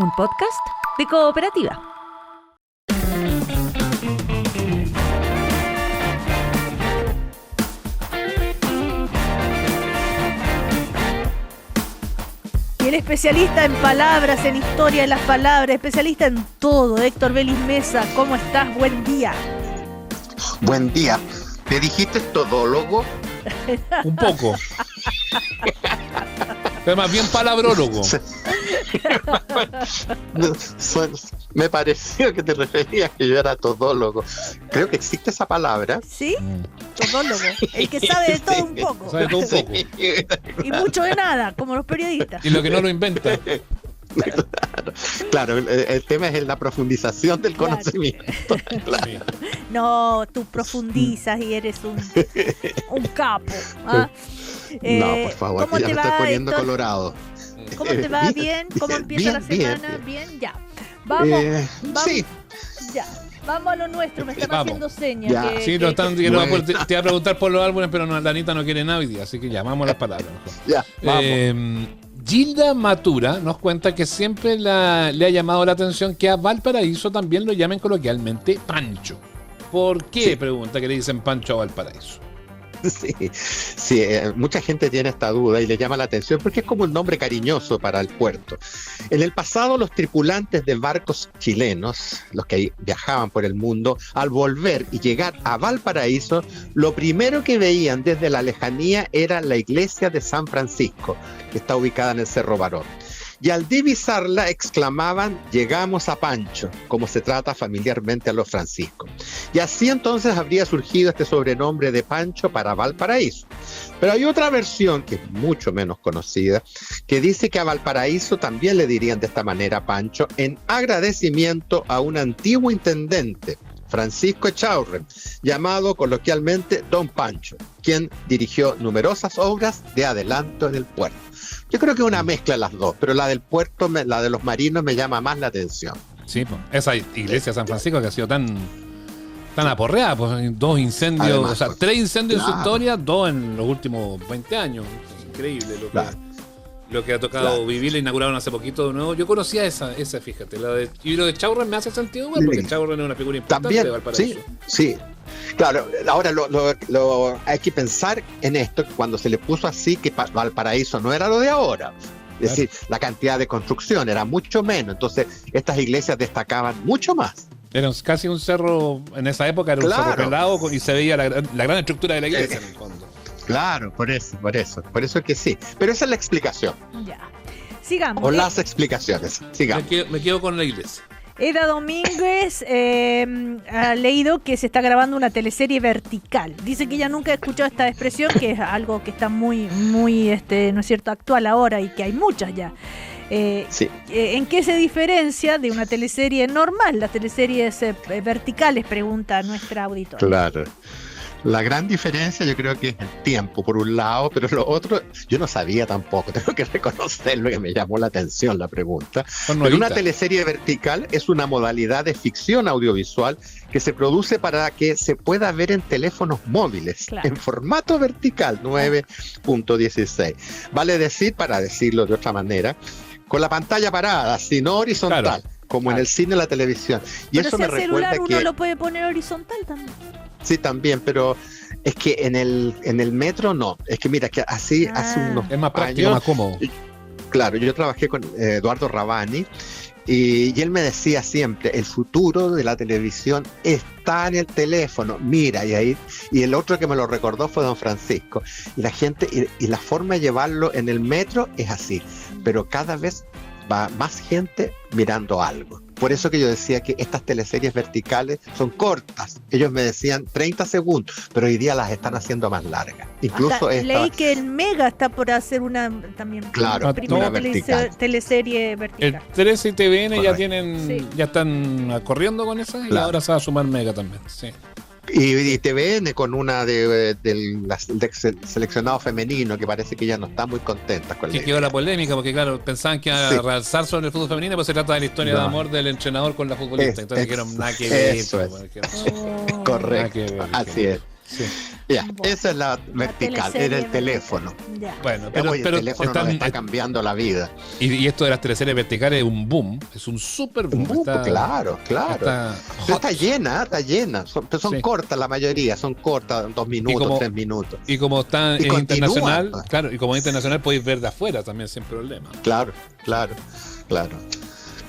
un podcast de Cooperativa. Y el especialista en palabras, en historia de las palabras, especialista en todo, Héctor Vélez Mesa, ¿cómo estás? Buen día. Buen día. ¿Te dijiste todólogo? Un poco. Pero más bien palabrólogo. Me pareció que te referías que yo era todólogo. Creo que existe esa palabra. ¿Sí? Todólogo. El que sabe de todo un poco. Sabe todo un poco. Y mucho de nada, como los periodistas. Y lo que no lo inventa. Claro, el tema es la profundización del conocimiento. Claro. Sí. No, tú profundizas y eres un capo. ¿Ah? No, por favor, ¿cómo ya te me estoy va, poniendo Héctor? colorado. ¿Cómo te va? ¿Bien? ¿Cómo empieza la semana? Bien, ya. Vamos, vamos. Sí. Ya. Vamos a lo nuestro, me están Vamos. haciendo señas. Ya. Sí, no están, te Bueno. iba a preguntar por los álbumes, pero no, la Anita no quiere nada hoy día, así que ya, vamos a las palabras. Mejor. Ya, vamos. Gilda Matura nos cuenta que siempre le ha llamado la atención que a Valparaíso también lo llamen coloquialmente Pancho. ¿Por qué? Sí. Pregunta que le dicen Pancho a Valparaíso. Sí, mucha gente tiene esta duda y le llama la atención porque es como un nombre cariñoso para el puerto. En el pasado, los tripulantes de barcos chilenos, los que viajaban por el mundo, al volver y llegar a Valparaíso, lo primero que veían desde la lejanía era la iglesia de San Francisco, que está ubicada en el Cerro Barón. Y al divisarla exclamaban: llegamos a Pancho, como se trata familiarmente a los franciscos. Y así entonces habría surgido este sobrenombre de Pancho para Valparaíso. Pero hay otra versión, que es mucho menos conocida, que dice que a Valparaíso también le dirían de esta manera Pancho, en agradecimiento a un antiguo intendente, Francisco Echaurren, llamado coloquialmente Don Pancho, quien dirigió numerosas obras de adelanto en el puerto. Yo creo que una mezcla de las dos, pero la del puerto, la de los marinos, me llama más la atención. Sí, pues, esa iglesia de San Francisco que ha sido tan aporreada, pues 2 incendios, Además, o sea, pues, 3 incendios en su claro. historia, 2 en los últimos 20 años. Increíble Claro. lo que ha tocado Claro. vivir. La inauguraron hace poquito de nuevo. Yo conocía esa, fíjate. Y lo de Chaurren me hace sentido, bueno, porque Sí. Chaurren es una figura importante También, de Valparaíso. sí. Claro, ahora hay que pensar en esto, cuando se le puso así, que Valparaíso no era lo de ahora. Es decir, la cantidad de construcción era mucho menos, entonces estas iglesias destacaban mucho más. Era casi un cerro, en esa época era un Claro. cerro pelado y se veía la gran estructura de la iglesia en el fondo. Claro, por eso que sí. Pero esa es la explicación, Ya. Sigamos. o las explicaciones. Sigamos. Me quedo con la iglesia. Eda Domínguez ha leído que se está grabando una teleserie vertical. Dice que ella nunca ha escuchado esta expresión, que es algo que está muy, ¿no es cierto?, actual ahora y que hay muchas ya. Sí. ¿En qué se diferencia de una teleserie normal? Las teleseries verticales, pregunta nuestra auditora. Claro. La gran diferencia yo creo que es el tiempo, por un lado, pero lo otro, yo no sabía tampoco, tengo que reconocerlo, que me llamó la atención la pregunta. Son Pero una nuevitas. teleserie vertical es una modalidad de ficción audiovisual que se produce para que se pueda ver en teléfonos móviles, Claro. en formato vertical 9.16. Vale decir, para decirlo de otra manera, con la pantalla parada, sino horizontal, Claro. como en el cine o la televisión. Y Pero eso si me al recuerda celular uno que... lo puede poner horizontal también. Sí, también, pero es que en el metro no. Es que mira, que así hace unos Es más práctico, años, más cómodo. claro, yo trabajé con Eduardo Rabani y él me decía siempre, el futuro de la televisión está en el teléfono, mira, y el otro que me lo recordó fue don Francisco. Y la gente, y la forma de llevarlo en el metro es así, pero cada vez va más gente mirando algo. Por eso que yo decía que estas teleseries verticales son cortas. Ellos me decían 30 segundos, pero hoy día las están haciendo más largas. Incluso Hasta esta, leí que el Mega está por hacer una también. Claro, una primera una vertical. teleserie El vertical. 13 y TVN ya Correcto. tienen, Sí. ya están corriendo con esa y Claro. ahora se va a sumar Mega también. Sí. y TVN con una del seleccionado femenino, que parece que ya no está muy contenta con Que la quedó la idea. polémica porque claro, pensaban que iba a Sí. realzar sobre el fútbol femenino, pero se trata de la historia de No. amor del entrenador con la futbolista. Entonces dijeron nada que ver. eso es. Pues, dijeron, Oh. Correcto, nada que ver, así dijeron. es. Sí. Ya, Bueno, esa es la vertical, teleserie era el teléfono. Ya. Bueno, Oye, el teléfono están- nos está cambiando la vida. y esto de las teleseries verticales es un boom, es un super boom. Claro. Está Pero hot. está llena. Son Sí. cortas la mayoría, son cortas, 2 minutos, como- 3 minutos. Y como está Y continúan, internacional, pues. claro, y como es internacional podéis ver de afuera también sin problema. Claro.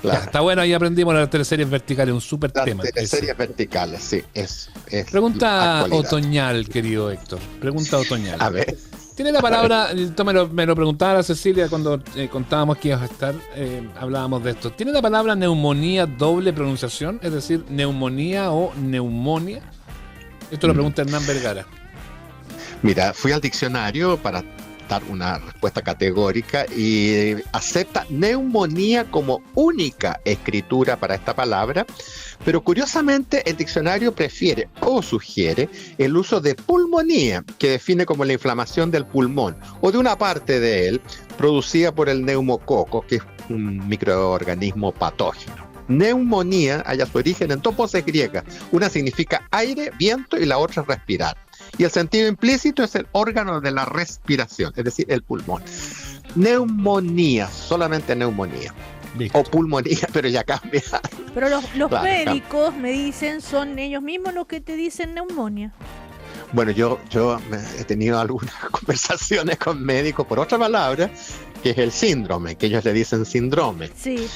Ya, está bueno, ahí aprendimos las teleseries verticales, un super Las tema. teleseries ese. verticales, sí, es Pregunta actualidad. otoñal, querido Héctor. Pregunta otoñal. A ver, Tiene la palabra, esto me lo preguntaba la Cecilia cuando contábamos que ibas a estar, hablábamos de esto. ¿Tiene la palabra neumonía doble pronunciación? Es decir, neumonía o neumonía. Esto lo pregunta Hernán Vergara. mira, fui al diccionario para dar una respuesta categórica y acepta neumonía como única escritura para esta palabra, pero curiosamente el diccionario prefiere o sugiere el uso de pulmonía, que define como la inflamación del pulmón o de una parte de él producida por el neumococo, que es un microorganismo patógeno. Neumonía halla su origen en dos voces griegas. Una significa aire, viento y la otra es respirar. Y el sentido implícito es el órgano de la respiración, es decir, el pulmón. Neumonía, solamente neumonía. Listo. O pulmonía, pero ya cambia. Pero los Claro, médicos me dicen, son ellos mismos los que te dicen neumonía. Bueno, yo he tenido algunas conversaciones con médicos por otra palabra, que es el síndrome, que ellos le dicen síndrome. Sí.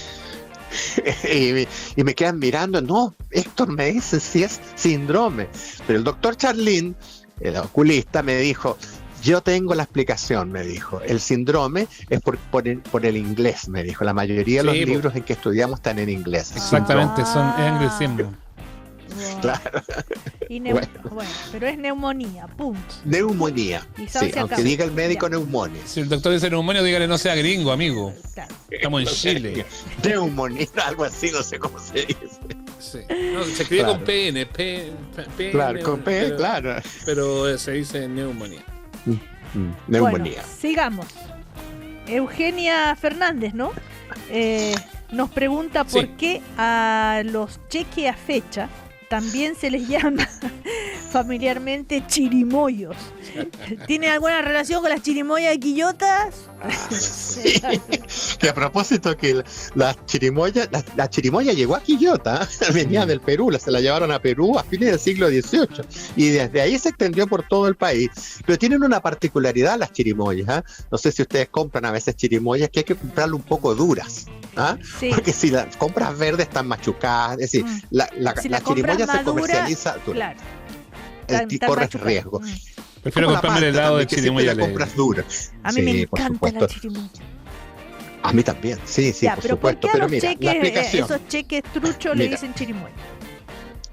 y me quedan mirando, no, Héctor me dice si es síndrome. Pero el doctor Charlín, el oculista, me dijo, yo tengo la explicación, me dijo. El síndrome es por el inglés, me dijo. La mayoría de los Sí, libros en que estudiamos están en inglés. Exactamente, es Ah. anglicismo. Wow. Claro. Y Bueno. bueno, pero es neumonía, punto. Neumonía. Y Sí, se aunque acaba. diga el médico Ya. neumonía. Si el doctor dice neumonía, dígale no sea gringo, amigo. Claro. Estamos en Chile. Neumonía, algo así, no sé cómo se dice. Sí. No, se escribe Claro. con PN, PN, Claro, con P, pero, claro. pero se dice neumonía. Neumonía. Bueno, sigamos. Eugenia Fernández, ¿no? Nos pregunta por Sí. qué a los cheques a fecha también se les llama familiarmente chirimoyos. ¿Tiene alguna relación con las chirimoyas de Quillotas? Que a propósito que la chirimoya llegó a Quillota, venía del Perú, se la llevaron a Perú a fines del siglo XVIII y desde ahí se extendió por todo el país. Pero tienen una particularidad las chirimoyas, ¿ah? No sé si ustedes compran a veces chirimoyas que hay que comprarlo un poco duras, ¿ah? Sí. Porque si las compras verdes están machucadas, es decir, Mm. la Si la la compras chirimoya se madura, comercializa dura. Claro. Corres machucada. riesgo. Prefiero Como la comprarme el pasta helado de también, que siempre chirimoya. la compras dura. A mí me Sí, por encanta la supuesto. chirimoya. A mí también, sí, Ya, por pero ¿por supuesto. qué a Pero los mira, la cheques, explicación. esos cheques truchos le Mira. dicen chirimoya?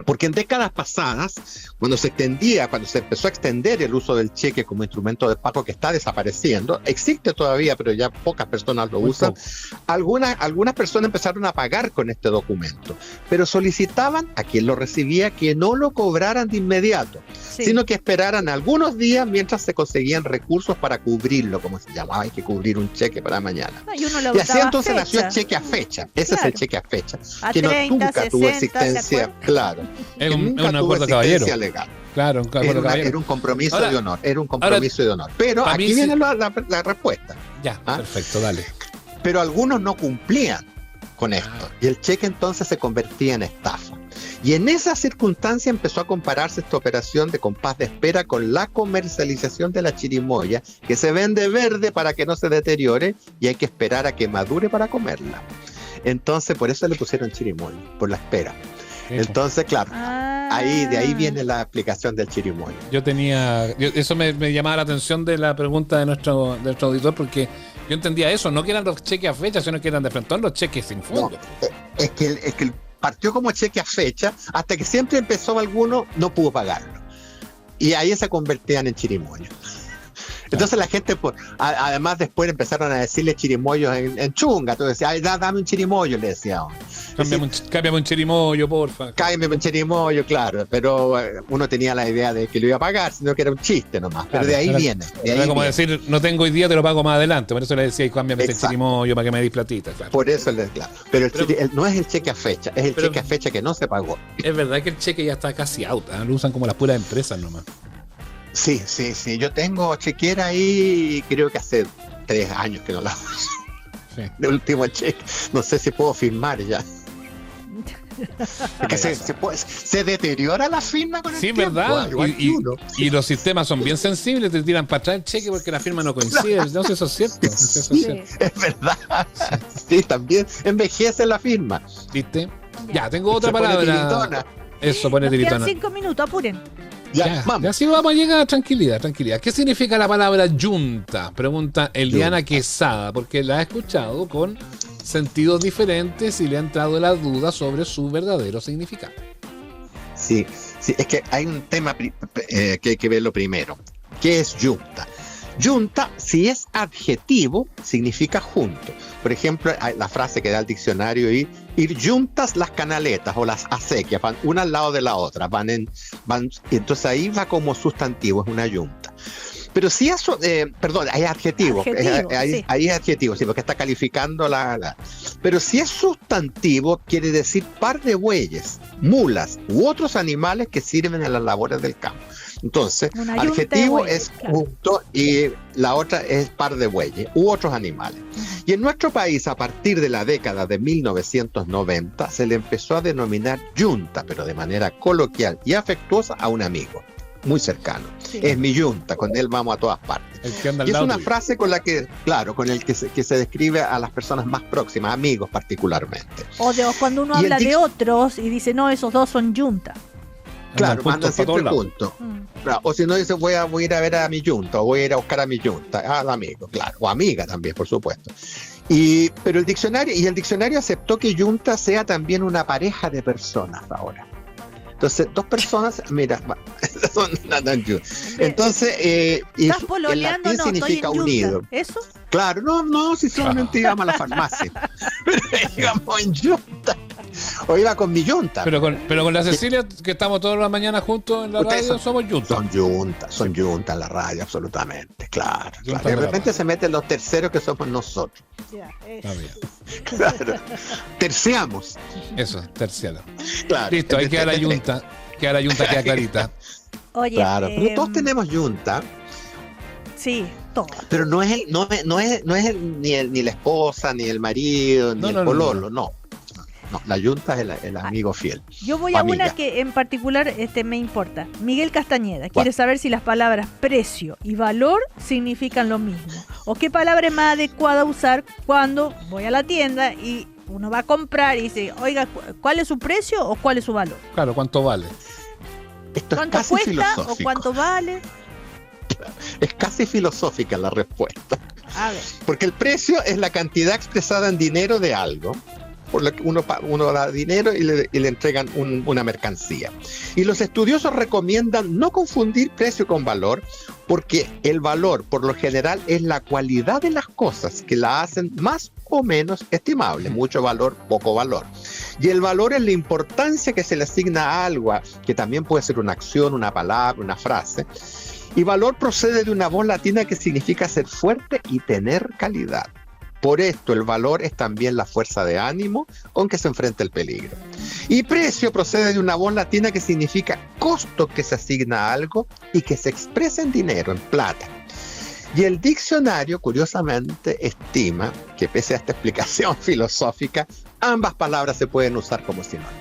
Porque en décadas pasadas, cuando se empezó a extender el uso del cheque como instrumento de pago que está desapareciendo, existe todavía, pero ya pocas personas lo Muy usan, poco. algunas personas empezaron a pagar con este documento, pero solicitaban a quien lo recibía que no lo cobraran de inmediato, Sí. sino que esperaran algunos días mientras se conseguían recursos para cubrirlo, como se llamaba, hay que cubrir un cheque para mañana. Ah, y uno lo Y así daba a entonces nació el fecha. cheque a fecha. Ese es el Claro. cheque a fecha. A Que 30, nunca tuvo 60, ¿se existencia, acuerdan? claro. Es que un, nunca es un tuvo acuerdo caballero. existencia legal. Claro, un acuerdo caballero. Era un compromiso Ahora- de honor. Era un compromiso de honor. Pero para mí aquí sí- viene la respuesta. Ya, ¿Ah? perfecto, dale. Pero algunos no cumplían con esto. Ah. Y el cheque entonces se convertía en estafa. Y en esa circunstancia empezó a compararse esta operación de compás de espera con la comercialización de la chirimoya, que se vende verde para que no se deteriore y hay que esperar a que madure para comerla. Entonces, por eso le pusieron chirimoya, por la espera. Entonces, claro, Ah. de ahí viene la explicación del chirimoya. Eso me llamaba la atención de la pregunta de nuestro auditor, porque yo entendía eso, no que eran los cheques a fecha, sino que eran de frente los cheques sin No, fondo. es que partió como cheque a fecha, hasta que siempre empezó alguno, no pudo pagarlo. Y ahí se convertían en chirimoyos. Entonces la gente, además después empezaron a decirle chirimoyos en chunga. Entonces decía, ay, dame un chirimoyo, le decía. Cámbiame un chirimoyo, porfa. Cállame un chirimoyo, claro. Pero uno tenía la idea de que lo iba a pagar, sino que era un chiste nomás. Pero Claro, de ahí era- viene. De ahí Era como viene. decir, no tengo hoy día, te lo pago más adelante. Por eso le decía, cámbiame este Exacto. chirimoyo para que me des platita. Claro. Por eso, claro. Pero, Pero- no es el cheque a fecha, es el pero- cheque a fecha que no se pagó. Es verdad que el cheque ya está casi out, ¿eh? Lo usan como las puras empresas nomás. Sí, sí, sí. Yo tengo chequera ahí, creo que hace 3 años que no la uso. Sí. De último cheque. No sé si puedo firmar ya. Es que se deteriora la firma con el Sí, tiempo. ¿verdad? Igual que uno. Y los sistemas son bien sensibles, te tiran para atrás el cheque porque la firma no coincide. No sé, eso es cierto. Eso es Sí, cierto. es verdad. Sí, también envejece la firma. ¿Viste? Ya, tengo otra Se pone palabra. tiritona. Eso, pone Nos quedan tiritona. 5 minutos, apuren. Ya, vamos. Ya sí vamos a llegar, tranquilidad, tranquilidad. ¿Qué significa la palabra yunta? Pregunta Eliana Yunta. Quesada, porque la ha escuchado con sentidos diferentes y le ha entrado la duda sobre su verdadero significado. Sí, sí, es que hay un tema que hay que verlo primero. ¿Qué es yunta? Yunta, si es adjetivo, significa junto. Por ejemplo, hay la frase que da el diccionario y ir juntas las canaletas o las acequias, van una al lado de la otra, entonces ahí va como sustantivo, es una yunta. Pero si eso, perdón, hay adjetivo, Adjetivo, sí. ahí es adjetivo, sí, porque está calificando Pero si es sustantivo, quiere decir par de bueyes, mulas u otros animales que sirven en las labores del campo. Entonces, Una yunta de adjetivo bueyes, es claro. junto y la otra es par de bueyes u otros animales. Y en nuestro país, a partir de la década de 1990, se le empezó a denominar yunta, pero de manera coloquial y afectuosa a un amigo muy cercano. Sí. Es mi yunta, con él vamos a todas partes. El que anda al Y es lado una tuyo. frase con la que, claro, con el que se describe a las personas más próximas, amigos particularmente. O cuando uno Y el habla de dic- otros y dice, no, esos dos son yunta. Claro, puntos mandan para todos siempre lados. juntos. Mm. Claro, o si no dice voy a ir a ver a mi yunta, o voy a ir a buscar a mi yunta, al amigo, claro, o amiga también, por supuesto. Pero el diccionario aceptó que yunta sea también una pareja de personas ahora. Entonces, dos personas, mira, andan juntas. Entonces, ¿Estás en pololeando? latín No, estoy en significa yunta. unido. ¿Eso? Claro, no, si solamente íbamos a la farmacia. Pero íbamos en yunta. O iba con mi yunta. Pero con la Cecilia, que estamos todas las mañanas juntos en la Ustedes radio, somos juntos. Son yuntas en la radio, absolutamente, claro. Yuntas claro. de De la repente radio. se meten los terceros que somos nosotros. Ya, Está bien. Claro. Terciamos. Eso, terciano. Claro. Listo, ahí queda la yunta. Queda clarita. Oye, Claro, pero todos tenemos yunta, Sí, todo. pero no es ni la esposa, ni el marido, ni No, el no, no, pololo, no. No, la yunta es el amigo fiel. Yo voy O a amiga. una que en particular me importa. Miguel Castañeda quiere saber si las palabras precio y valor significan lo mismo. O qué palabra es más adecuada usar cuando voy a la tienda y uno va a comprar y dice, oiga, ¿cuál es su precio o cuál es su valor? Claro, ¿cuánto vale? Esto es ¿Cuánto casi cuesta o filosófico. cuánto vale? Es casi filosófica la respuesta. A ver, Porque el precio es la cantidad expresada en dinero de algo, por lo que uno da dinero y le entregan una mercancía. Y los estudiosos recomiendan no confundir precio con valor, porque el valor, por lo general, es la cualidad de las cosas que la hacen más o menos estimable. Mucho valor, poco valor. Y el valor es la importancia que se le asigna a algo, que también puede ser una acción, una palabra, una frase. Y valor procede de una voz latina que significa ser fuerte y tener calidad. Por esto el valor es también la fuerza de ánimo con que se enfrenta el peligro. Y precio procede de una voz latina que significa costo que se asigna a algo y que se expresa en dinero, en plata. Y el diccionario, curiosamente, estima que pese a esta explicación filosófica, ambas palabras se pueden usar como sinónimos.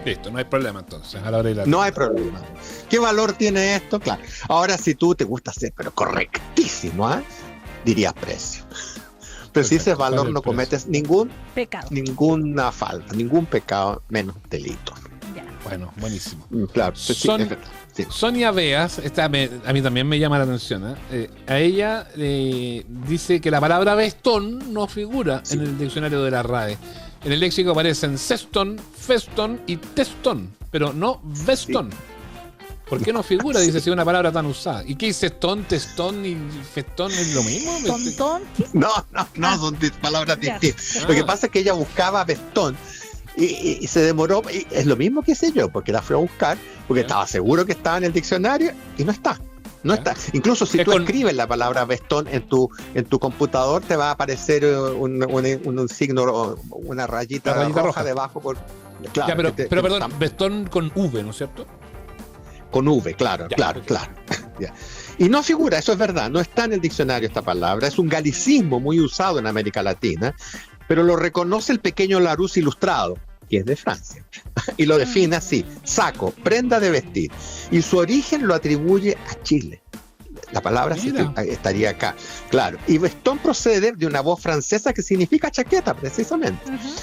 Listo, no hay problema entonces. A la hora de la No hay problema. ¿Qué valor tiene esto? Claro. Ahora, si tú te gusta hacer, pero correctísimo, ¿ah? Dirías precio. Pero si Perfecto, dices valor, ¿cuál es el no precio? cometes pecado. ninguna falta, ningún pecado, menos delito. Ya. Bueno, buenísimo. Claro, sí, Son- es verdad. Sí. Sonia Beas, a mí también me llama la atención. A ella dice que la palabra vestón no figura en el diccionario de la RAE. En el léxico aparecen cestón, festón y testón, pero no vestón. ¿Por qué no figura? Dice, si es una palabra tan usada. ¿Y qué es cestón, testón y festón? ¿Es lo mismo? Tontón. No, son palabras Ya. distintas. Lo que pasa es que ella buscaba vestón y se demoró, y es lo mismo que sé yo, porque la fui a buscar, porque Ya. estaba seguro que estaba en el diccionario y no está. No Ya. está. Incluso si Es tú con- escribes la palabra vestón en tu computador, te va a aparecer un signo, una rayita, La rayita roja, roja. debajo. Claro, Ya, pero que perdón, está vestón con V, ¿no es cierto? con V, claro, Ya, claro, ok. claro. Ya. Y no figura, eso es verdad, no está en el diccionario esta palabra, es un galicismo muy usado en América Latina, pero lo reconoce el pequeño Larousse Ilustrado, que es de Francia, y lo define así: saco, prenda de vestir, y su origen lo atribuye a Chile. La palabra sí estaría acá, claro. Y veston procede de una voz francesa que significa chaqueta, precisamente.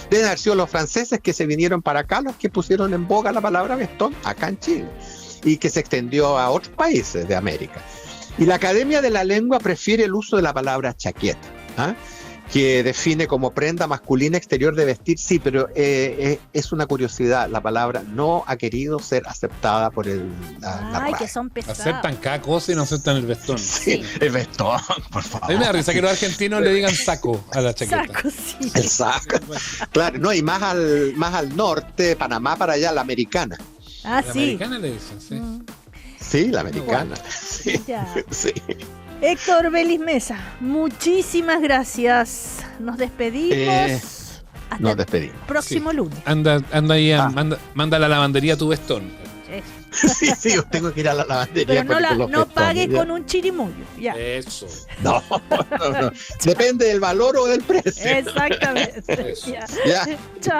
Deben haber sido los franceses que se vinieron para acá los que pusieron en boga la palabra veston acá en Chile, y que se extendió a otros países de América. Y la Academia de la Lengua prefiere el uso de la palabra chaqueta, que define como prenda masculina exterior de vestir. Sí, pero es una curiosidad, la palabra no ha querido ser aceptada por la Ay, RAE. que son pesados. Aceptan cada cosa y no aceptan el vestón. Sí, el vestón, por favor. A mí me da risa que los argentinos le digan saco a la chaqueta. Saco, sí. El saco. Claro, no, y más al norte, Panamá para allá, la americana. Ah, La sí. americana le dicen, sí. Sí, la americana. Sí, Ya. sí. Héctor Belis Mesa, muchísimas gracias. Nos despedimos. Hasta Nos el despedimos. próximo lunes. Anda ahí, manda a la lavandería tu vestón. Eso. Sí, yo tengo que ir a la lavandería. Pero no, con los no vestones, pagues ya. con un chirimullo. Ya. Eso. No. Depende del valor o del precio. Exactamente. Eso. Ya. Ya. Chao.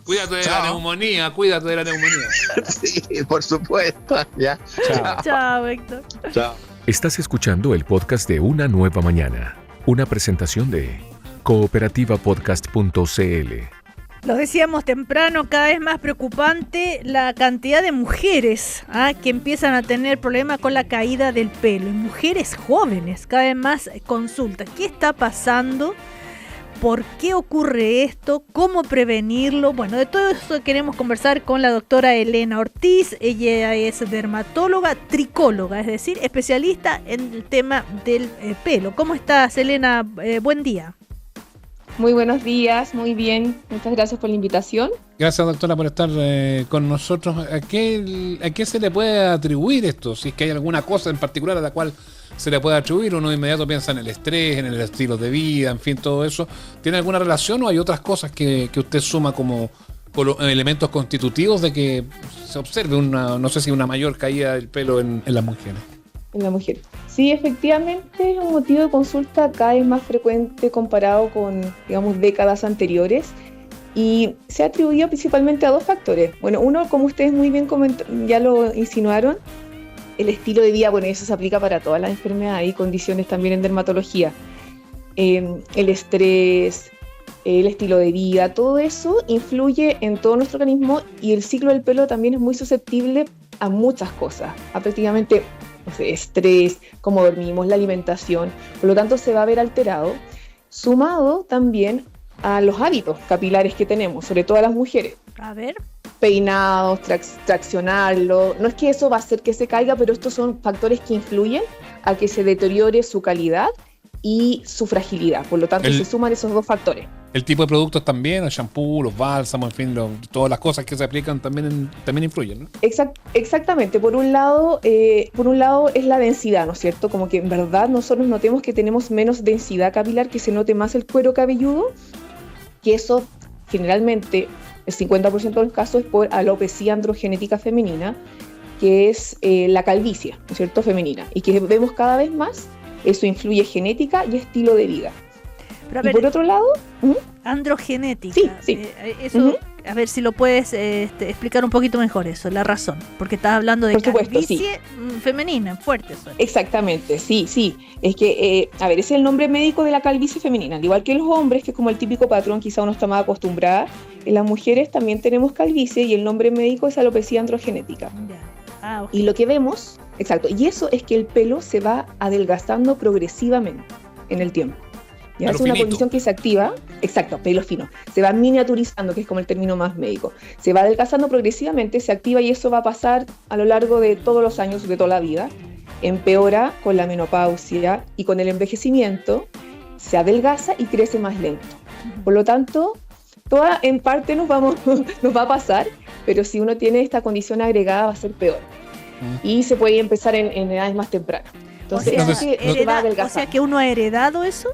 Cuídate de la Chao. neumonía, cuídate de la neumonía. Sí, por supuesto. Ya. Chao. Chao, Héctor. Chao. Estás escuchando el podcast de Una Nueva Mañana, una presentación de cooperativapodcast.cl. Lo decíamos temprano, cada vez más preocupante la cantidad de mujeres que empiezan a tener problemas con la caída del pelo. Y mujeres jóvenes, cada vez más consultas. ¿Qué está pasando? ¿Por qué ocurre esto? ¿Cómo prevenirlo? Bueno, de todo eso queremos conversar con la doctora Elena Ortiz. Ella es dermatóloga, tricóloga, es decir, especialista en el tema del pelo. ¿Cómo estás, Elena? Buen día. Muy buenos días, muy bien. Muchas gracias por la invitación. Gracias, doctora, por estar con nosotros. ¿A qué se le puede atribuir esto? Si es que hay alguna cosa en particular a la cual se le puede atribuir, uno de inmediato piensa en el estrés, en el estilo de vida, en fin, todo eso. ¿Tiene alguna relación o hay otras cosas que usted suma como elementos constitutivos de que se observe no sé si una mayor caída del pelo en las mujeres? En la mujer. Sí, efectivamente es un motivo de consulta cada vez más frecuente comparado con, digamos, décadas anteriores, y se ha atribuido principalmente a dos factores. Bueno, uno, como ustedes muy bien ya lo insinuaron, el estilo de vida. Bueno, eso se aplica para todas las enfermedades y condiciones también en dermatología. El estrés, el estilo de vida, todo eso influye en todo nuestro organismo, y el ciclo del pelo también es muy susceptible a muchas cosas, a prácticamente, no sé, estrés, cómo dormimos, la alimentación. Por lo tanto, se va a ver alterado, sumado también a los hábitos capilares que tenemos, sobre todo las mujeres. A ver. Peinados, traccionarlo. No es que eso va a hacer que se caiga, pero estos son factores que influyen a que se deteriore su calidad y su fragilidad. Por lo tanto, se suman esos dos factores. El tipo de productos también, el shampoo, los bálsamos, en fin, todas las cosas que se aplican también influyen, ¿no? Exactamente. Por un lado es la densidad, ¿no es cierto? Como que en verdad nosotros notemos que tenemos menos densidad capilar, que se note más el cuero cabelludo, que eso generalmente, el 50% de los casos, es por alopecia androgenética femenina, que es la calvicie, ¿no es cierto?, femenina, y que vemos cada vez más. Eso influye genética y estilo de vida. Pero a ver, y por otro lado, androgenética. Sí. Eso, a ver si lo puedes explicar un poquito mejor eso, la razón. Porque estás hablando de calvicie femenina, fuerte. Suena. Exactamente, sí. Es que, ese es el nombre médico de la calvicie femenina. Al igual que los hombres, que es como el típico patrón, quizá uno está más acostumbrada. En las mujeres también tenemos calvicie, y el nombre médico es alopecia androgenética. Ya. Okay. Y lo que vemos, exacto, y eso es que el pelo se va adelgazando progresivamente en el tiempo. Ya es una condición que se activa, exacto, pelo fino, se va miniaturizando, que es como el término más médico, se va adelgazando progresivamente, se activa, y eso va a pasar a lo largo de todos los años, de toda la vida. Empeora con la menopausia y con el envejecimiento, se adelgaza y crece más lento. Por lo tanto, toda en parte nos va a pasar, pero si uno tiene esta condición agregada va a ser peor. Y se puede empezar en edades más tempranas. Entonces, o sea que uno ha heredado eso.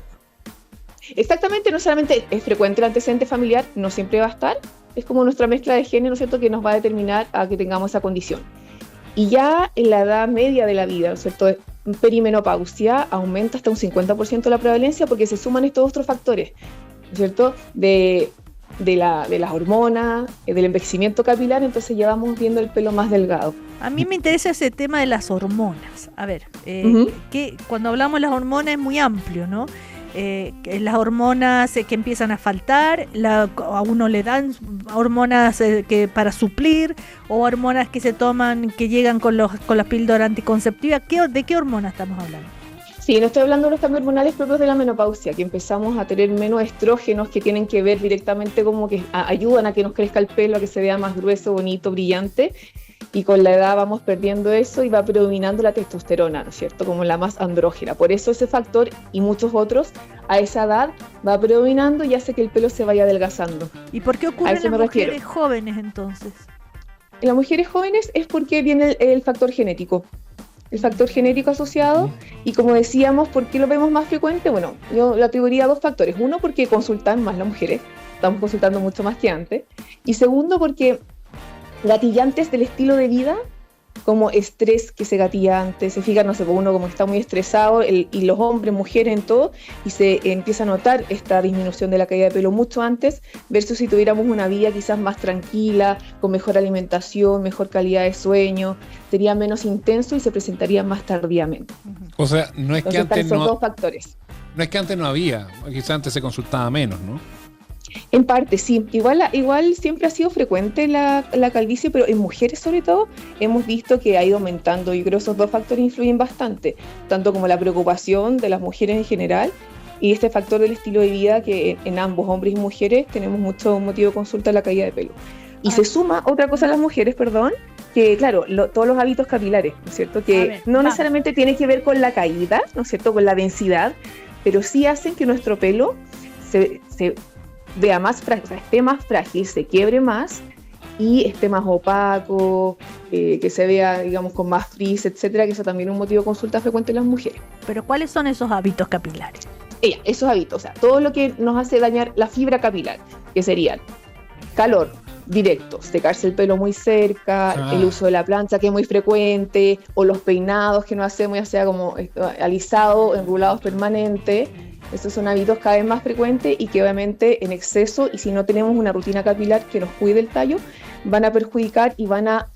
Exactamente, no solamente es frecuente el antecedente familiar, no siempre va a estar, es como nuestra mezcla de genes, ¿no es cierto?, que nos va a determinar a que tengamos esa condición. Y ya en la edad media de la vida, ¿no es cierto?, perimenopausia, aumenta hasta un 50% la prevalencia porque se suman estos otros factores, ¿no es cierto?, de las hormonas, del envejecimiento capilar, entonces ya vamos viendo el pelo más delgado. A mí me interesa ese tema de las hormonas. A ver, que cuando hablamos de las hormonas es muy amplio, ¿no? Que las hormonas que empiezan a faltar, a uno le dan hormonas que para suplir, o hormonas que se toman, que llegan con las píldoras anticonceptivas. ¿De qué hormonas estamos hablando? Sí, no estoy hablando de los cambios hormonales propios de la menopausia, que empezamos a tener menos estrógenos que tienen que ver directamente como que ayudan a que nos crezca el pelo, a que se vea más grueso, bonito, brillante, y con la edad vamos perdiendo eso y va predominando la testosterona, ¿no es cierto?, como la más andrógena. Por eso ese factor y muchos otros a esa edad va predominando y hace que el pelo se vaya adelgazando. ¿Y por qué ocurre en las mujeres jóvenes entonces? En las mujeres jóvenes es porque viene el factor genético. El factor genético asociado, y como decíamos, ¿por qué lo vemos más frecuente? Bueno, yo lo atribuiría a dos factores. Uno, porque consultan más las mujeres, estamos consultando mucho más que antes. Y segundo, porque gatillantes del estilo de vida, como estrés que se gatilla antes, se fija, no sé, uno como está muy estresado, y los hombres, mujeres, en todo, y se empieza a notar esta disminución de la caída de pelo mucho antes, versus si tuviéramos una vida quizás más tranquila, con mejor alimentación, mejor calidad de sueño, sería menos intenso y se presentaría más tardíamente. O sea, no es que antes son dos factores. No es que antes no había, quizás antes se consultaba menos, ¿no? En parte, sí. Igual siempre ha sido frecuente la calvicie, pero en mujeres sobre todo hemos visto que ha ido aumentando. Yo creo que esos dos factores influyen bastante, tanto como la preocupación de las mujeres en general y este factor del estilo de vida que en ambos, hombres y mujeres, tenemos mucho motivo de consulta en la caída de pelo. Y se suma otra cosa a las mujeres, que claro, todos los hábitos capilares, ¿no es cierto? Que no necesariamente tiene que ver con la caída, ¿no es cierto?, con la densidad, pero sí hacen que nuestro pelo se vea más frágil, o sea, esté más frágil, se quiebre más y esté más opaco, que se vea, digamos, con más frizz, etcétera, que eso también es un motivo de consulta frecuente en las mujeres. ¿Pero cuáles son esos hábitos capilares? Esos hábitos, o sea, todo lo que nos hace dañar la fibra capilar, que serían calor directo, secarse el pelo muy cerca, el uso de la plancha que es muy frecuente, o los peinados que no hacemos, ya sea como alisado, enrulados permanentes. Estos son hábitos cada vez más frecuentes y que obviamente en exceso, y si no tenemos una rutina capilar que nos cuide el tallo, van a perjudicar y van a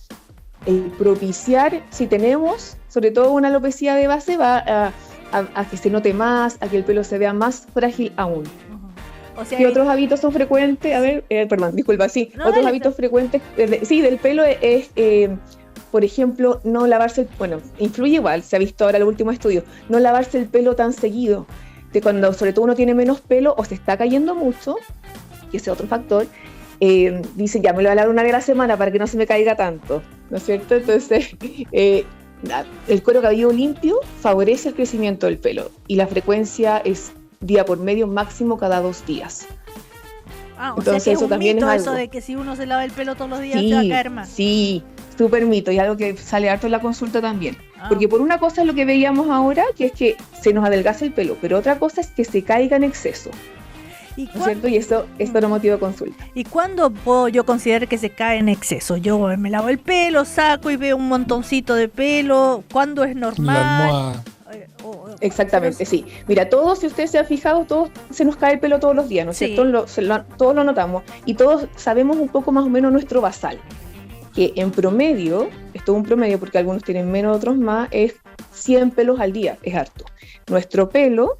propiciar, si tenemos sobre todo una alopecia de base, va a que se note más, a que el pelo se vea más frágil aún. O sea, ¿qué otros hábitos son frecuentes? A ver, perdón, disculpa, sí. No, otros hábitos frecuentes del pelo es, por ejemplo, no lavarse, influye igual, se ha visto ahora en el último estudio, no lavarse el pelo tan seguido. De cuando sobre todo uno tiene menos pelo o se está cayendo mucho, que ese es otro factor, dicen, ya me lo voy a lavar una vez a la semana para que no se me caiga tanto, ¿no es cierto? Entonces, el cuero cabelludo limpio favorece el crecimiento del pelo y la frecuencia es día por medio, máximo cada 2 días. Entonces, o sea que eso es un también mito, es algo. Eso de que si uno se lava el pelo todos los días se va a caer más. Sí, súper mito, y algo que sale harto en la consulta también. Porque por una cosa es lo que veíamos ahora, que es que se nos adelgaza el pelo, pero otra cosa es que se caiga en exceso. ¿No es cierto? Y eso es otro motivo de consulta. ¿Y cuándo puedo yo considerar que se cae en exceso? Yo me lavo el pelo, saco y veo un montoncito de pelo. ¿Cuándo es normal? La almohada. Exactamente, sí. Mira, todos, si ustedes se han fijado, todos se nos cae el pelo todos los días, ¿no es cierto? Todos lo notamos y todos sabemos un poco más o menos nuestro basal, que en promedio, esto es un promedio porque algunos tienen menos, otros más, es 100 pelos al día, es harto. Nuestro pelo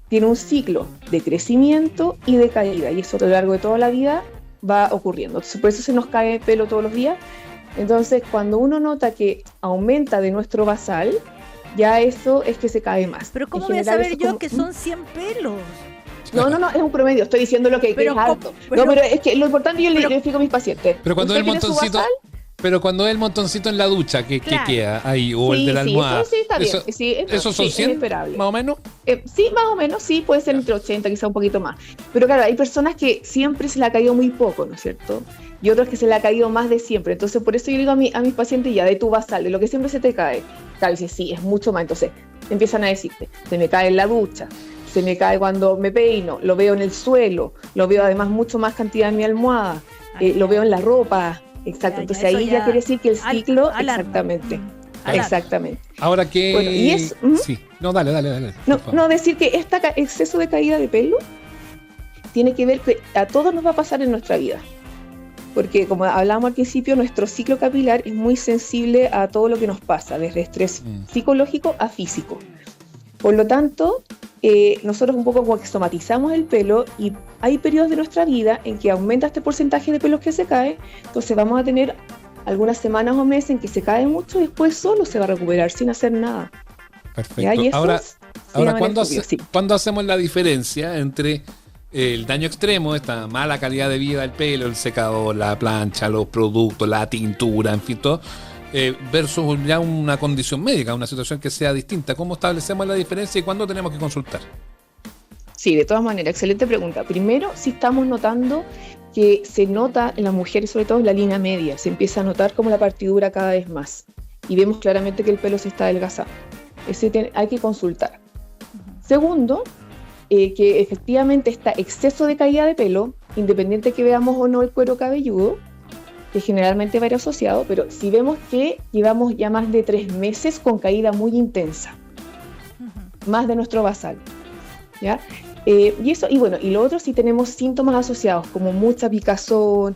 tiene un ciclo de crecimiento y de caída, y eso a lo largo de toda la vida va ocurriendo. Entonces, por eso se nos cae el pelo todos los días. Entonces, cuando uno nota que aumenta de nuestro basal, ya eso es que se cae más. Pero ¿cómo voy a saber yo que son 100 pelos? No, es un promedio, estoy diciendo lo que es alto. Pero es que lo importante yo le explico a mis pacientes. Pero cuando el montoncito... Pero cuando es el montoncito en la ducha, ¿qué queda ahí? O el de la almohada. Sí, está bien. ¿Esos son 100, más o menos? Sí, más o menos, sí, puede ser entre 80, quizá un poquito más. Pero claro, hay personas que siempre se le ha caído muy poco, ¿no es cierto? Y otros que se le ha caído más de siempre. Entonces, por eso yo digo a mis pacientes, ya, de tu basal, de lo que siempre se te cae. Claro, dices, sí, es mucho más. Entonces, empiezan a decirte, se me cae en la ducha, se me cae cuando me peino, lo veo en el suelo, lo veo además mucho más cantidad en mi almohada, lo veo en la ropa. Exacto, Ya, entonces eso ahí ya quiere decir que el ciclo, alarma. exactamente, Alarma. exactamente. Ahora que... Bueno, y es- Sí, no, dale. No, por favor. no, decir que este exceso de caída de pelo tiene que ver que a todos nos va a pasar en nuestra vida. Porque como hablábamos al principio, nuestro ciclo capilar es muy sensible a todo lo que nos pasa, desde estrés psicológico a físico. Por lo tanto, nosotros un poco como que somatizamos el pelo y hay periodos de nuestra vida en que aumenta este porcentaje de pelos que se cae, entonces vamos a tener algunas semanas o meses en que se cae mucho y después solo se va a recuperar sin hacer nada. Perfecto. ¿Ya? Y eso Ahora, se llama ¿cuándo, nervio, sí. ¿cuándo hacemos la diferencia entre el daño extremo, esta mala calidad de vida del pelo, el secador, la plancha, los productos, la tintura, en fin, todo, versus ya una condición médica, una situación que sea distinta? ¿Cómo establecemos la diferencia y cuándo tenemos que consultar? Sí, de todas maneras, excelente pregunta. Primero, sí estamos notando que se nota en las mujeres, sobre todo en la línea media, se empieza a notar como la partidura cada vez más y vemos claramente que el pelo se está adelgazando. Hay que consultar. Segundo, que efectivamente está exceso de caída de pelo, independiente que veamos o no el cuero cabelludo, que generalmente va a ir asociado, pero si vemos que llevamos ya más de 3 meses con caída muy intensa, más de nuestro basal, ¿ya? Y bueno, y lo otro, si tenemos síntomas asociados, como mucha picazón,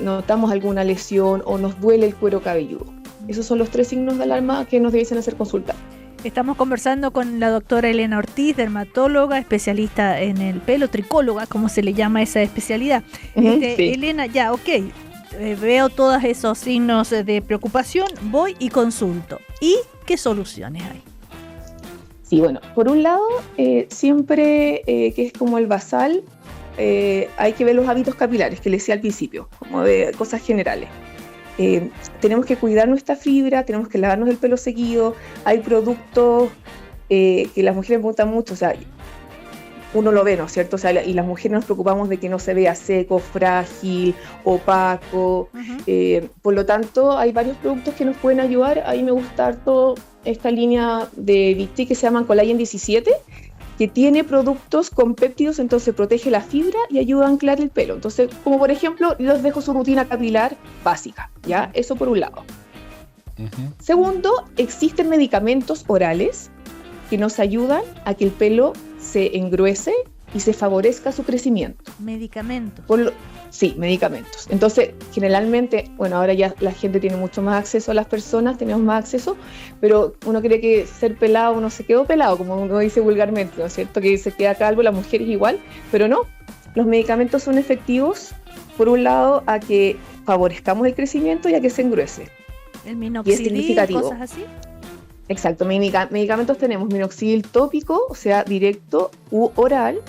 notamos alguna lesión o nos duele el cuero cabelludo. Esos son los 3 signos de alarma que nos debiesen hacer consultar. Estamos conversando con la doctora Elena Ortiz, dermatóloga, especialista en el pelo, tricóloga, como se le llama esa especialidad. Sí. Elena, ya, ok, veo todos esos signos de preocupación, voy y consulto. ¿Y qué soluciones hay? Sí, bueno, por un lado, siempre que es como el basal, hay que ver los hábitos capilares, que les decía al principio, como de cosas generales. Tenemos que cuidar nuestra fibra, tenemos que lavarnos el pelo seguido. Hay productos que las mujeres me gustan mucho, o sea, uno lo ve, ¿no es cierto? O sea, y las mujeres nos preocupamos de que no se vea seco, frágil, opaco. Por lo tanto, hay varios productos que nos pueden ayudar. A mí me gusta harto esta línea de Vichy que se llama Collagen 17, que tiene productos con péptidos, entonces protege la fibra y ayuda a anclar el pelo. Entonces, como por ejemplo, les dejo su rutina capilar básica, ¿ya? Eso por un lado. Segundo, existen medicamentos orales que nos ayudan a que el pelo se engruese y se favorezca su crecimiento. Medicamentos. Sí, medicamentos. Entonces, generalmente, bueno, ahora ya la gente tiene mucho más acceso a las personas, tenemos más acceso, pero uno cree que ser pelado no se quedó pelado, como uno dice vulgarmente, ¿no es cierto? Que se queda calvo, la mujer es igual, pero no. Los medicamentos son efectivos, por un lado, a que favorezcamos el crecimiento y a que se engruese. El minoxidil, significativo. cosas así. Exacto, medicamentos tenemos minoxidil tópico, o sea, directo u oral,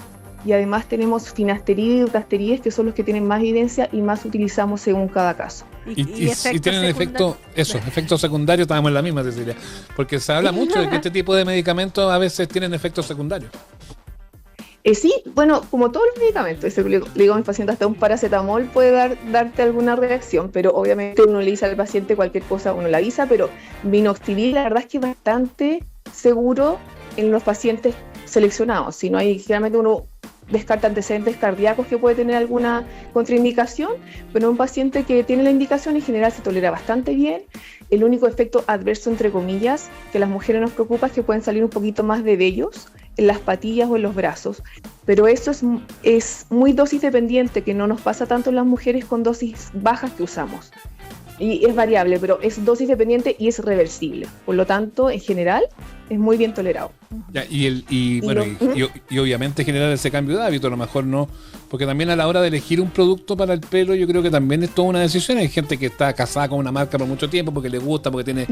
y además tenemos finasterida y dutasterida, que son los que tienen más evidencia y más utilizamos según cada caso. Y tienen efectos secundarios, estábamos en la misma, Cecilia, porque se habla mucho de que este tipo de medicamentos a veces tienen efectos secundarios. Sí, bueno, como todos los medicamentos, le digo a mis pacientes, hasta un paracetamol puede darte alguna reacción, pero obviamente uno le dice al paciente cualquier cosa, uno le avisa, pero minoxidil la verdad es que es bastante seguro en los pacientes seleccionados. Si no hay, generalmente uno descarta antecedentes cardíacos que puede tener alguna contraindicación, pero un paciente que tiene la indicación en general se tolera bastante bien. El único efecto adverso, entre comillas, que a las mujeres nos preocupa es que pueden salir un poquito más de vellos en las patillas o en los brazos, pero eso es muy dosis dependiente, que no nos pasa tanto en las mujeres con dosis bajas que usamos. Y es variable, pero es dosis dependiente y es reversible. Por lo tanto, en general, es muy bien tolerado. Ya, y obviamente generar ese cambio de hábito, a lo mejor no, porque también a la hora de elegir un producto para el pelo, yo creo que también es toda una decisión. Hay gente que está casada con una marca por mucho tiempo porque le gusta, porque tiene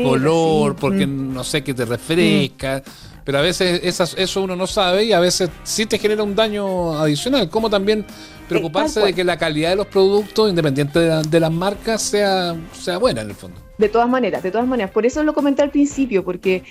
color, sí, porque no sé, que te refresca, pero a veces eso uno no sabe y a veces sí te genera un daño adicional. Como también preocuparse de que la calidad de los productos, independiente de las marcas, sea buena en el fondo. De todas maneras. Por eso lo comenté al principio, porque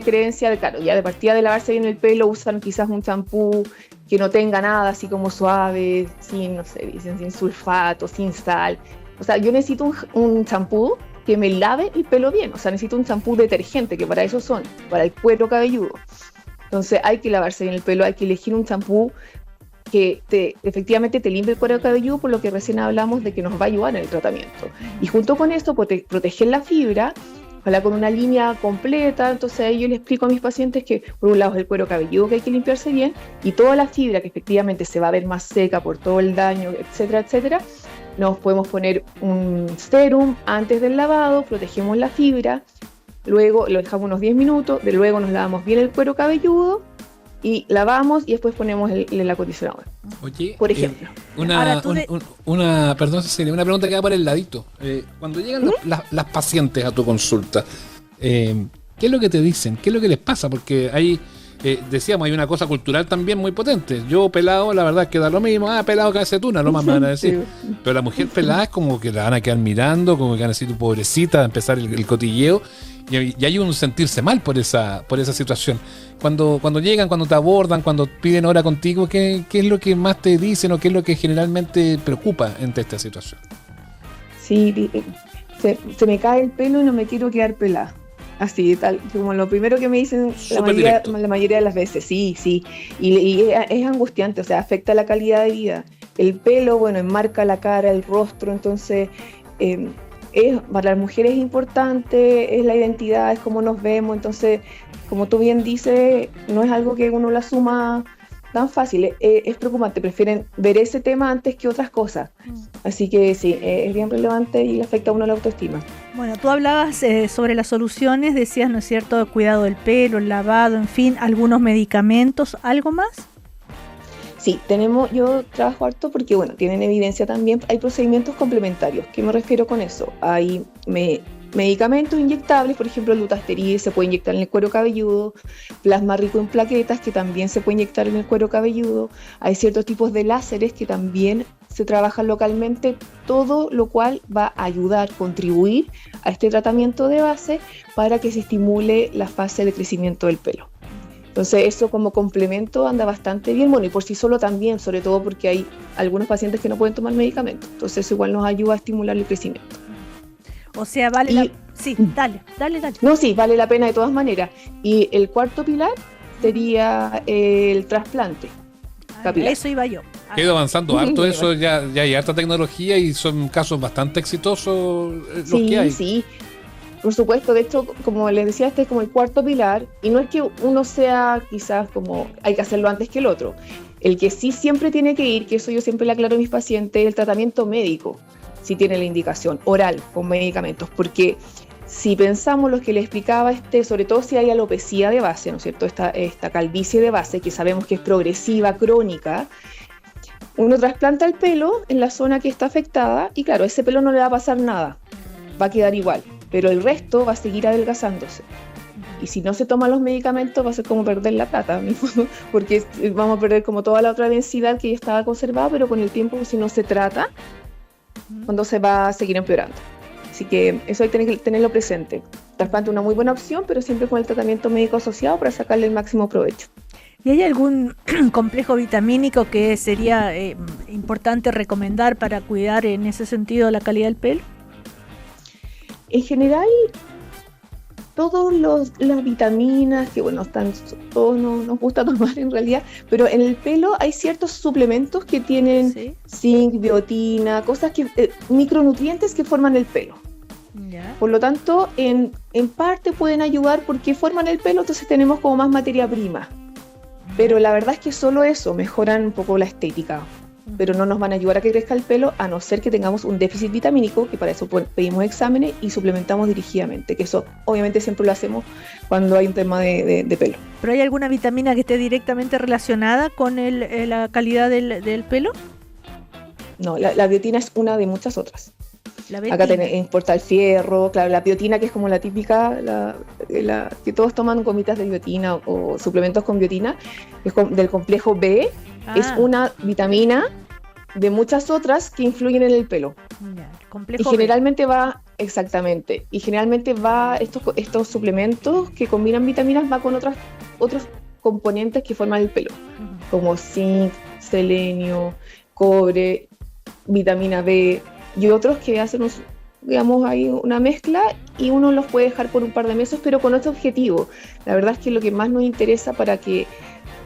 creencia de, claro, ya de partida de lavarse bien el pelo, usan quizás un champú que no tenga nada, así como suave, sin sulfato, sin sal. O sea, yo necesito un champú que me lave el pelo bien. O sea, necesito un champú detergente, que para eso son, para el cuero cabelludo. Entonces hay que lavarse bien el pelo, hay que elegir un champú que efectivamente te limpia el cuero cabelludo, por lo que recién hablamos de que nos va a ayudar en el tratamiento. Y junto con esto, proteger la fibra, ojalá con una línea completa. Entonces ahí yo les explico a mis pacientes que por un lado es el cuero cabelludo que hay que limpiarse bien, y toda la fibra que efectivamente se va a ver más seca por todo el daño, etcétera, etcétera. Nos podemos poner un serum antes del lavado, protegemos la fibra, luego lo dejamos unos 10 minutos, de luego nos lavamos bien el cuero cabelludo y lavamos y después ponemos el acondicionador. Oye, por ejemplo. Perdón, Cecilia, una pregunta que va por el ladito. Cuando llegan las pacientes a tu consulta, ¿qué es lo que te dicen? ¿Qué es lo que les pasa? Porque hay, decíamos, hay una cosa cultural también muy potente. Yo pelado, la verdad es que da lo mismo. Pelado que hace tuna, lo más me van a decir. Sí. Pero la mujer pelada es como que la van a quedar mirando, como que van a decir, tu pobrecita, a empezar el cotilleo. Y hay un sentirse mal por esa situación. Cuando llegan, cuando te abordan, cuando piden hora contigo, ¿qué es lo que más te dicen o qué es lo que generalmente preocupa ante esta situación? Sí, se me cae el pelo y no me quiero quedar pelada. Así, tal, como lo primero que me dicen la mayoría de las veces. Sí. Y es angustiante, o sea, afecta la calidad de vida. El pelo, bueno, enmarca la cara, el rostro, entonces... para las mujeres es importante, es la identidad, es cómo nos vemos. Entonces, como tú bien dices, no es algo que uno lo asuma tan fácil, es preocupante, prefieren ver ese tema antes que otras cosas. Así que sí, es bien relevante y le afecta a uno la autoestima. Bueno, tú hablabas sobre las soluciones, decías, ¿no es cierto?, cuidado del pelo, el lavado, en fin, algunos medicamentos, ¿algo más? Sí, yo trabajo harto porque, bueno, tienen evidencia también, hay procedimientos complementarios. ¿Qué me refiero con eso? Hay medicamentos inyectables, por ejemplo, el dutasteride se puede inyectar en el cuero cabelludo, plasma rico en plaquetas que también se puede inyectar en el cuero cabelludo, hay ciertos tipos de láseres que también se trabajan localmente, todo lo cual va a ayudar, contribuir a este tratamiento de base para que se estimule la fase de crecimiento del pelo. Entonces eso como complemento anda bastante bien, bueno, y por sí solo también, sobre todo porque hay algunos pacientes que no pueden tomar medicamentos, entonces eso igual nos ayuda a estimular el crecimiento. O sea, Sí, dale. No, sí, vale la pena de todas maneras. Y el cuarto pilar sería el trasplante capilar. Eso iba yo. Ha ido avanzando harto eso, ya hay harta tecnología y son casos bastante exitosos los que hay. Sí. Por supuesto, de hecho, como les decía, este es como el cuarto pilar, y no es que uno sea quizás como hay que hacerlo antes que el otro. El que sí siempre tiene que ir, que eso yo siempre le aclaro a mis pacientes, el tratamiento médico, si tiene la indicación, oral, con medicamentos, porque si pensamos lo que le explicaba, sobre todo si hay alopecia de base, ¿no es cierto?, esta calvicie de base, que sabemos que es progresiva, crónica, uno trasplanta el pelo en la zona que está afectada, y claro, a ese pelo no le va a pasar nada, va a quedar igual, pero el resto va a seguir adelgazándose. Y si no se toman los medicamentos va a ser como perder la plata, porque vamos a perder como toda la otra densidad que ya estaba conservada, pero con el tiempo, si no se trata, cuando se va a seguir empeorando. Así que eso hay que tenerlo presente. Trasplante es una muy buena opción, pero siempre con el tratamiento médico asociado para sacarle el máximo provecho. ¿Y hay algún complejo vitamínico que sería importante recomendar para cuidar en ese sentido la calidad del pelo? En general, todas las vitaminas, que bueno, todos nos gusta tomar en realidad, pero en el pelo hay ciertos suplementos que tienen zinc, biotina, cosas micronutrientes que forman el pelo. Ya. Por lo tanto, en parte pueden ayudar porque forman el pelo, entonces tenemos como más materia prima. Pero la verdad es que solo eso mejoran un poco la estética, pero no nos van a ayudar a que crezca el pelo, a no ser que tengamos un déficit vitamínico, que para eso pedimos exámenes y suplementamos dirigidamente, que eso obviamente siempre lo hacemos cuando hay un tema de pelo. ¿Pero hay alguna vitamina que esté directamente relacionada con la calidad del pelo? No, la biotina es una de muchas otras. Acá importa el fierro, claro, la biotina, que es como la típica, que todos toman gomitas de biotina o suplementos con biotina, es del complejo B. Es una vitamina de muchas otras que influyen en el pelo. Y generalmente estos suplementos que combinan vitaminas va con otros componentes que forman el pelo, como zinc, selenio, cobre, vitamina B y otros que hacen ahí una mezcla, y uno los puede dejar por un par de meses, pero con otro objetivo. La verdad es que lo que más nos interesa para que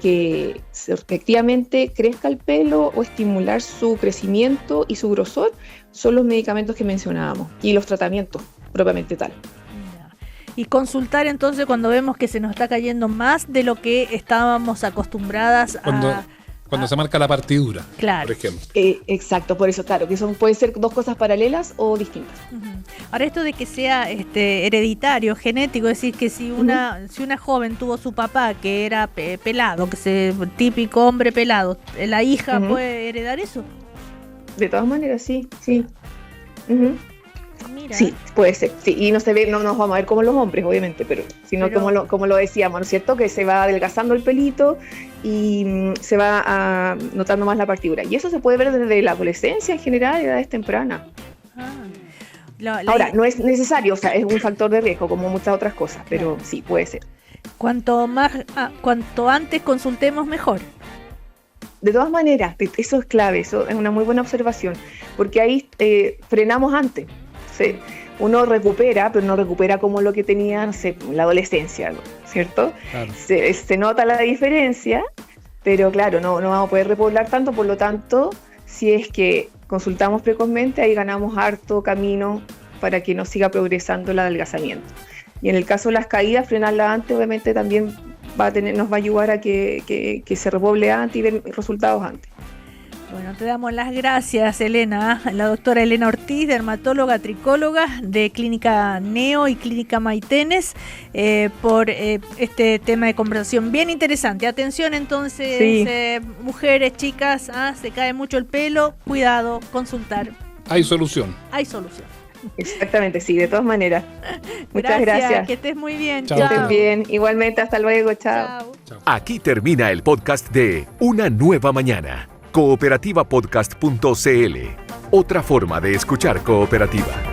que efectivamente crezca el pelo o estimular su crecimiento y su grosor son los medicamentos que mencionábamos y los tratamientos propiamente tal. Y consultar entonces cuando vemos que se nos está cayendo más de lo que estábamos acostumbradas Cuando se marca la partidura, claro. por ejemplo. Exacto, por eso, claro, que pueden ser dos cosas paralelas o distintas. Ahora, esto de que sea hereditario, genético, es decir, que si una joven tuvo su papá que era pelado, típico hombre pelado, ¿la hija puede heredar eso? De todas maneras, sí. Mira. Sí, puede ser. Sí, y no nos vamos a ver como los hombres, obviamente, sino como lo decíamos, ¿no es cierto? Que se va adelgazando el pelito y se va notando más la partidura. Y eso se puede ver desde la adolescencia en general, edades tempranas. Ahora, no es necesario, o sea, es un factor de riesgo, como muchas otras cosas, pero sí, puede ser. Cuanto antes consultemos, mejor. De todas maneras, eso es clave, eso es una muy buena observación, porque ahí frenamos antes. Uno recupera, pero no recupera como lo que tenía, no sé, en la adolescencia, ¿cierto? Claro. Se nota la diferencia, pero claro, no vamos a poder repoblar tanto, por lo tanto, si es que consultamos precozmente, ahí ganamos harto camino para que no siga progresando el adelgazamiento. Y en el caso de las caídas, frenarlas antes, obviamente también nos va a ayudar a que se repoble antes y ver resultados antes. Bueno, te damos las gracias, Elena, la doctora Elena Ortiz, dermatóloga, tricóloga de Clínica Neo y Clínica Maitenes, por este tema de conversación bien interesante. Atención entonces, mujeres, chicas, se cae mucho el pelo, cuidado, consultar. Hay solución. Hay solución. Exactamente, sí, de todas maneras. Muchas gracias. Que estés muy bien. Chao. Que estés bien. Igualmente, hasta luego. Chao. Aquí termina el podcast de Una Nueva Mañana. Cooperativapodcast.cl. Otra forma de escuchar Cooperativa.